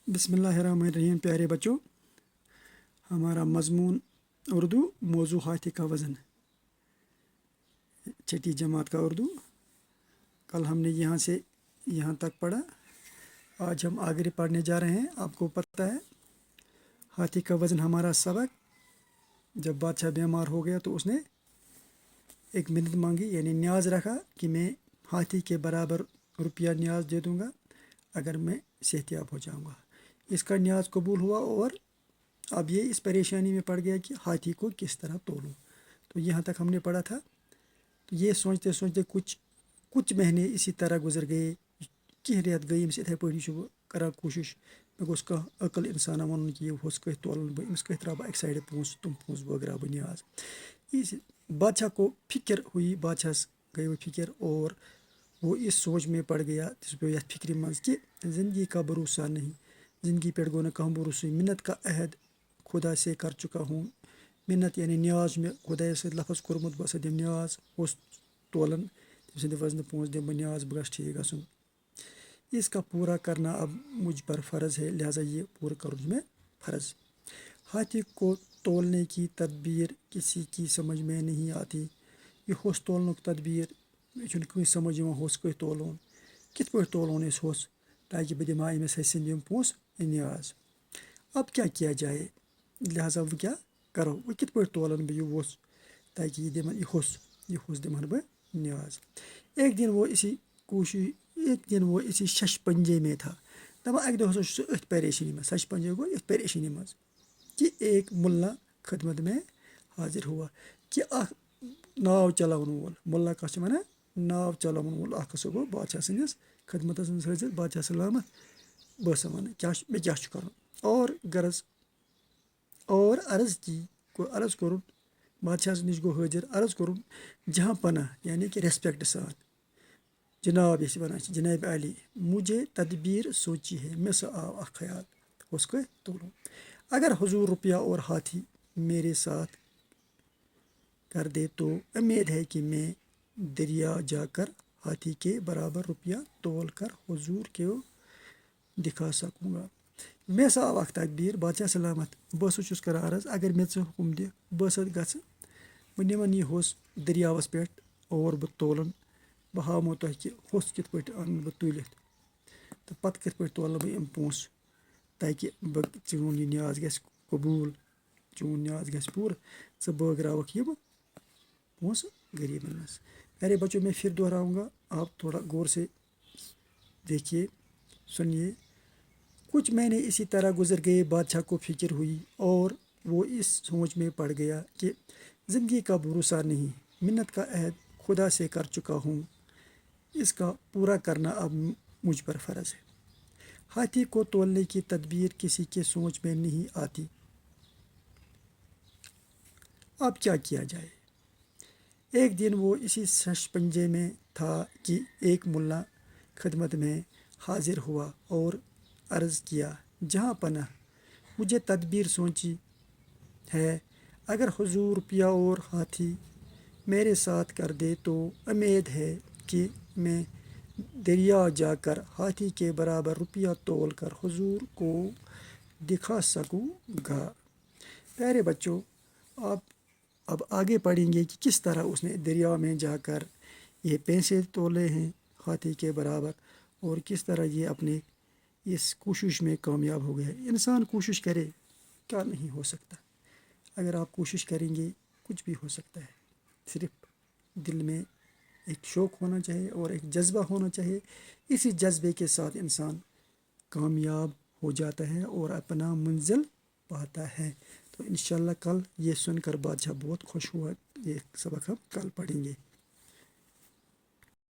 बिस्मिल्लाहिर्रहमानिर्रहीम। प्यारे बच्चों, हमारा मज़मून उर्दू मौजू हाथी का वज़न, छठी जमात का उर्दू। कल हमने यहाँ से यहाँ तक पढ़ा। आज हम आगे पढ़ने जा रहे हैं। आपको पता है हाथी का वज़न हमारा सबक, जब बादशाह बीमार हो गया तो उसने एक मिन्नत मांगी, यानी न्याज रखा कि मैं हाथी के बराबर रुपया न्याज दे दूँगा अगर मैं सेहतियाब हो जाऊँगा। इसका न्याज कबूल हुआ और अब ये इस परेशानी में पड़ गया कि हाथी को किस तरह तोलूं। तो यहाँ तक हमने पढ़ा था। तो ये सोचते सोचते कुछ महीने इसी तरह गुजर गए। कह रेत गई अमिस इथे पे करा कोशिश मे गोस कह अकल इंसान वन कि होस कह तोलन बह अमिस कह त्रा एक साइड पोस तुम पोस वगैरह बह न्याज। इस बादशाह को फिक्र हुई, बादशाह गई वो फिक्र और वो इस सोच में पड़ गया यथ फिक्र मज कि ज़िंदगी का भरोसा नहीं, ज़िंदगी पे गो न कह भरोसा। मिन्नत का अहद खुदा से कर चुका हूँ। मिन्नत यानी न्याज में खुदा से लफज कोरमुत बस दिम न्याज उस तोलन तम सद वजन पोस दिम न्याज बह ठीक गसुन। इसका पूरा करना अब मुझ पर फ़र्ज़ है, लिहाजा ये पूरा करूँ मैं फ़र्ज़। हाथी को तोलने की तदबीर किसी की समझ में नहीं आती। ये होस तोलनुक तदबीर मे समझ होस कह तोलोन, कित पे तोलोन इस होस ताकि बह दिमा अमिस हसन यम पोस न्याज। अब क्या किया जाए, लिहाजा वो क्या करो, वो कित पे तोलन बह यह होस ताकि ये दिमन यह होस दिमन बह न्याज। एक दिन वो इसी शश पंजे में था। दपा अक दह अथ परेशानी में, शश पंजे गो इस परेशानी मज कि एक मुल्ला खिदमत में हाजिर हुआ कि नाव चलावन वोल, मुल्ला कस वन नाव चलावन वोल हसा गो बादशाह सदिस खिदमत हाजिर। बादशाह सलामत बस वन क्या मे क्या कर और गरज और अर्ज़ कोर बादशाह नश गो हाजिर। अर्ज़ कोर जहाँ पना यानी कि रेस्पेक्ट साथ, जनाब ये वन जनाब अली, मुझे तदबीर सोची है, मैं से आव ख्याल उसको तोलूँ। अगर हुजूर रुपया और हाथी मेरे साथ कर दे तो उम्मीद है कि मैं दरिया जाकर हाथी के बराबर रुपया तोल कर हुजूर को दिखा सकूँगा। मे सा आव तदबीर, बादशाह सलामत बस कर अर्ज़ अगर मे हुकुम दि बस गस बह निमन यह होस दरियावस पे और बह तोलन, बह हावो तुह कि होस कित पे अन बह तुलित तो पत कित पे तोल बह यम पोस ताकि चून यह न्याज गस कबूल, चून न्याज गस पूर, ज़ बगरावक यम पोस गरीबन मस। अरे बच्चों, मैं फिर दोहराऊँगा, आप थोड़ा गौर से देखिए, सुनिए। कुछ महीने इसी तरह गुजर गए। बादशाह को फिक्र हुई और वो इस सोच में पड़ गया कि ज़िंदगी का भरोसा नहीं, मिन्नत का अहद खुदा से कर चुका हूँ, इसका पूरा करना अब मुझ पर फ़र्ज़ है। हाथी को तोलने की तदबीर किसी के सोच में नहीं आती। अब क्या किया जाए। एक दिन वो इसी शश पंजे में था कि एक मुल्ला खिदमत में हाजिर हुआ और अर्ज़ किया, जहाँ पना मुझे तदबीर सोची है, अगर हुजूर रुपया और हाथी मेरे साथ कर दे तो उम्मीद है कि मैं दरिया जाकर हाथी के बराबर रुपया तोल कर हुजूर को दिखा सकूँगा। प्यारे बच्चों, आप अब आगे पढ़ेंगे कि किस तरह उसने दरिया में जाकर ये पैसे तोले हैं हाथी के बराबर और किस तरह ये अपने इस कोशिश में कामयाब हो गया। इंसान कोशिश करे, क्या नहीं हो सकता। अगर आप कोशिश करेंगे कुछ भी हो सकता है। सिर्फ दिल में एक शौक़ होना चाहिए और एक जज्बा होना चाहिए। इसी जज्बे के साथ इंसान कामयाब हो जाता है और अपना मंजिल पाता है। तो इंशाल्लाह कल ये सुनकर बादशाह बहुत खुश हुआ। ये सबक हम कल पढ़ेंगे।